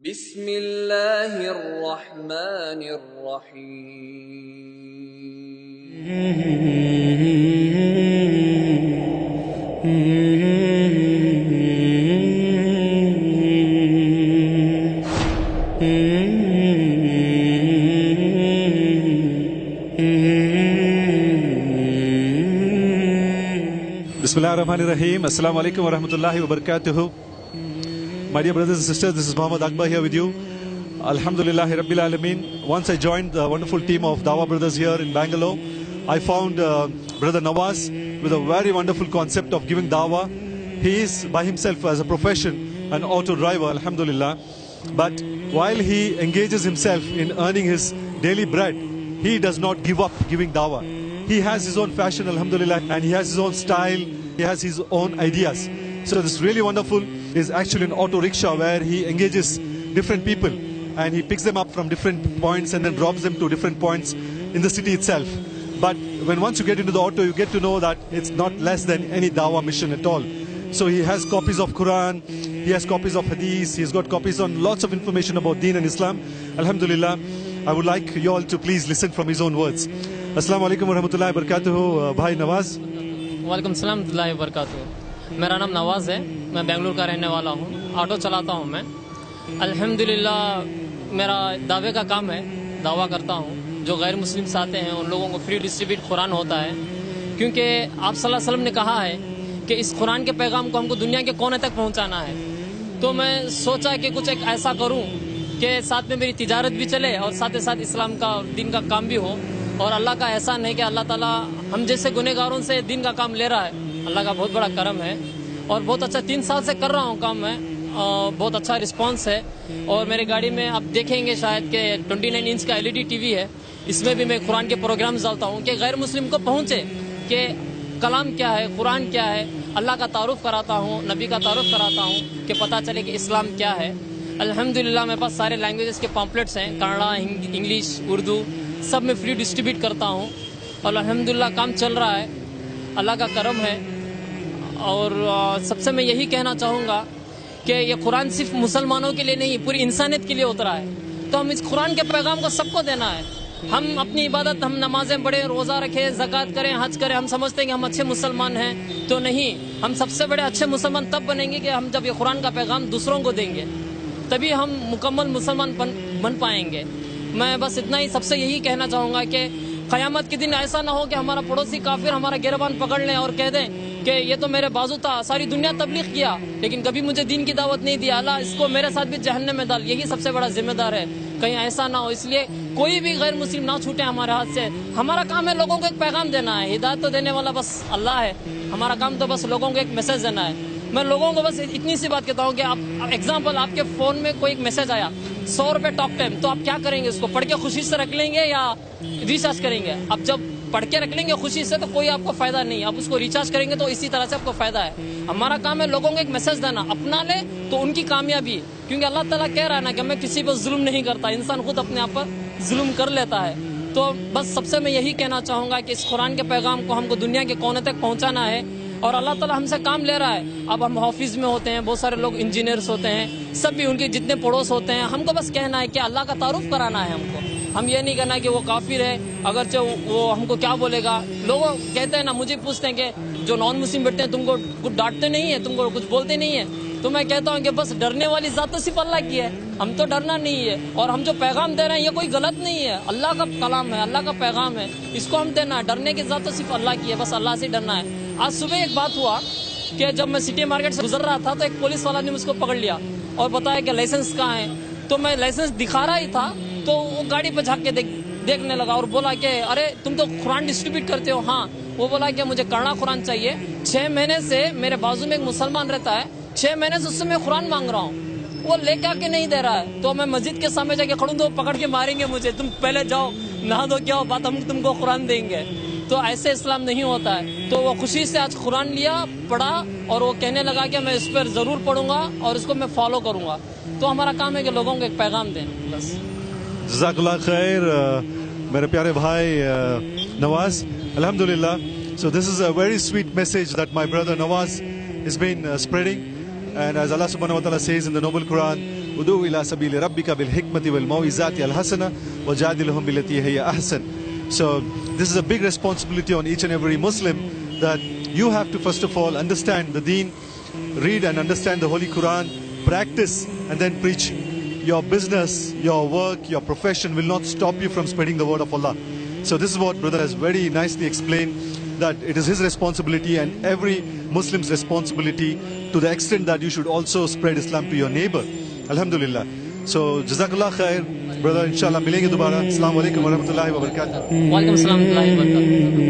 بسم اللہ الرحمن Bismillahirrahmanirrahim. Assalamu alaikum wa rahmatullahi wa barakatuhu. My dear brothers and sisters, this is Muhammad Akbar here with you. Alhamdulillahi Rabbil Alameen. Once I joined the wonderful team of Dawah Brothers here in Bangalore, I found Brother Nawaz with a very wonderful concept of giving Dawah. He is by himself as a profession an auto driver, Alhamdulillah. But while he engages himself in earning his daily bread, he does not give up giving Dawah. He has his own fashion, Alhamdulillah, and he has his own style, he has his own ideas. So this really wonderful is actually an auto rickshaw where he engages different people and he picks them up from different points and then drops them to different points in the city itself. But once you get into the auto, you get to know that it's not less than any Dawah mission at all. So he has copies of Quran, he has copies of Hadith, he's got copies on lots of information about Deen and Islam. Alhamdulillah, I would like you all to please listen from his own words. Assalamu alaikum wa rahmatullahi wa barakatuhu, Bhai Nawaz. वालेकुम सलाम warahmatullahi wabarakatuh. मेरा नाम नवाज़ है, मैं बेंगलुरु का रहने वाला हूँ, ऑटो चलाता हूँ मैं। अल्हम्दुलिल्लाह मेरा दावे का काम है, दावा करता हूँ। जो गैर मुस्लिम्स आते हैं उन लोगों को फ्री डिस्ट्रीब्यूट कुरान होता है, क्योंकि आप सल्लल्लाहु अलैहि वसल्लम ने कहा है कि इस कुरान के पैगाम को हमको दुनिया के कोने तक पहुँचाना है। तो मैं सोचा कि कुछ एक ऐसा करूँ कि साथ में मेरी तिजारत भी चले और साथ ही साथ इस्लाम का दीन का काम भी हो। और अल्लाह का एहसान है कि अल्लाह ताला हम जैसे गुनहगारों से दीन का काम ले रहा है। अल्लाह का बहुत बड़ा करम है और बहुत अच्छा 3 साल से कर रहा हूँ काम मैं, बहुत अच्छा रिस्पांस है। और मेरी गाड़ी में आप देखेंगे शायद कि 29 इंच का LED टीवी है, इसमें भी मैं कुरान के प्रोग्राम डालता हूँ कि गैर मुस्लिम को पहुँचे कि कलाम क्या है, कुरान क्या है, अल्लाह का तारुफ कराता हूँ, नबी का तारुफ कराता हूँ कि पता चले कि इस्लाम क्या है। अल्हम्दुलिल्लाह मेरे पास सारे लैंग्वेजेस के पम्पलेट्स हैं, कन्नड़ा, इंग्लिश, उर्दू, सब में फ्री डिस्ट्रीब्यूट करता हूँ और अल्हम्दुलिल्लाह काम चल रहा है, अल्लाह का करम है। और सबसे मैं यही कहना चाहूँगा कि ये कुरान सिर्फ मुसलमानों के लिए नहीं, पूरी इंसानियत के लिए उतरा है। तो हम इस कुरान के पैगाम को सबको देना है। हम अपनी इबादत, हम नमाजें पढ़ें, रोज़ा रखें, ज़कात करें, हज करें, हम समझते हैं कि हम अच्छे मुसलमान हैं, तो नहीं। हम सबसे बड़े अच्छे मुसलमान तब बनेंगे कि हम जब ये कुरान का पैगाम दूसरों को देंगे, तभी हम मुकम्मल मुसलमान बन पाएंगे। मैं बस इतना ही सबसे यही कहना चाहूँगा कि क़यामत के दिन ऐसा ना हो कि हमारा पड़ोसी काफिर हमारा गिरबान पकड़ लें और कह दें कि ये तो मेरे बाजू था, सारी दुनिया तबलीग किया लेकिन कभी मुझे दीन की दावत नहीं दिया, अल्लाह इसको मेरे साथ भी जहन्नम में डाल। यही सबसे बड़ा जिम्मेदार है, कहीं ऐसा ना हो। इसलिए कोई भी गैर मुस्लिम ना छूटे हमारे हाथ से। हमारा काम है लोगों को एक पैगाम देना है, हिदायत तो देने वाला बस अल्लाह है, हमारा काम तो बस लोगों को एक मैसेज देना है। मैं लोगों को बस इतनी सी बात कहता हूँ कि आप एग्जाम्पल, आपके फ़ोन में कोई एक मैसेज आया 100 रुपये टॉक टाइम, तो आप क्या करेंगे? उसको पढ़ के खुशी से रख लेंगे या रिचार्ज करेंगे? अब जब पढ़ के रख लेंगे खुशी से तो कोई आपको फ़ायदा नहीं, आप उसको रिचार्ज करेंगे तो इसी तरह से आपको फ़ायदा है। हमारा काम है लोगों को एक मैसेज देना, अपना ले तो उनकी कामयाबी, क्योंकि अल्लाह ताला कह रहा है ना कि मैं किसी पर जुल्म नहीं करता, इंसान खुद अपने आप पर जुल्म कर लेता है। तो बस सबसे मैं यही कहना चाहूँगा कि इस कुरान के पैगाम को हमको दुनिया के कोने तक पहुँचाना है और अल्लाह ताला हमसे काम ले रहा है। अब हम ऑफिस में होते हैं, बहुत सारे लोग इंजीनियर्स होते हैं, सब भी उनके जितने पड़ोस होते हैं, हमको बस कहना है कि अल्लाह का तारुफ कराना है हमको। हम ये नहीं कहना कि वो काफिर है, अगरचे वो हमको क्या बोलेगा। लोग कहते हैं ना, मुझे पूछते हैं कि जो नॉन मुस्लिम बैठते हैं तुमको कुछ डांटते नहीं है, तुमको कुछ बोलते नहीं है, तो मैं कहता हूँ कि बस डरने वाली ज़ात तो सिर्फ अल्लाह की है, हम तो डरना नहीं है। और हम जो पैगाम दे रहे हैं ये कोई गलत नहीं है, अल्लाह का कलाम है, अल्लाह का पैगाम है, इसको हम देना है। डरने की ज़ात तो सिर्फ अल्लाह की है, बस अल्लाह से डरना है। आज सुबह एक बात हुआ कि जब मैं सिटी मार्केट से गुजर रहा था तो एक पुलिस वाला ने मुझको पकड़ लिया और बताया कि लाइसेंस कहाँ है। तो मैं लाइसेंस दिखा रहा ही था तो वो गाड़ी पर झाँक के देखने लगा और बोला कि अरे तुम तो कुरान डिस्ट्रीब्यूट करते हो। हाँ, वो बोला कि मुझे कन्नड़ा कुरान चाहिए। 6 महीने से मेरे बाजू में एक मुसलमान रहता है, 6 महीने से उससे मैं कुरान मांग रहा हूँ, वो लेके आके नहीं दे रहा है। तो मैं मस्जिद के सामने जाके खड़ूँ तो पकड़ के मारेंगे मुझे, तुम पहले जाओ नहा दो, क्या हो बात, हम तुमको कुरान देंगे। तो ऐसे इस्लाम नहीं होता है। तो वो खुशी से आज कुरान लिया, पढ़ा और वो कहने लगा कि मैं इस पर ज़रूर पढ़ूंगा और इसको मैं फॉलो करूंगा। तो हमारा काम है कि लोगों को एक पैगाम दें बस। जज़ाकल्लाह खैर मेरे प्यारे भाई नवाज, अल्हम्दुलिल्लाह। So this is a very sweet message that my brother Nawaz has been spreading, and as Allah subhanahu wa ta'ala says in the noble Quran, ادعو الى سبیل ربک بالحکمت والموعظات الحسنہ وجادلہم بالتی ہی احسن. So this is a big responsibility on each and every Muslim, that you have to first of all understand the deen, read and understand the Holy Quran, practice and then preach. Your business, your work, your profession will not stop you from spreading the word of Allah. So this is what brother has very nicely explained, that it is his responsibility and every Muslim's responsibility, to the extent that you should also spread Islam to your neighbor. Alhamdulillah. So Jazakallah khair, brother. Inshallah milenge dobara. Assalamu alaikum wa rahmatullahi wa barakatuh. وعلیکم السلام ورحمۃ اللہ وبرکاتہ.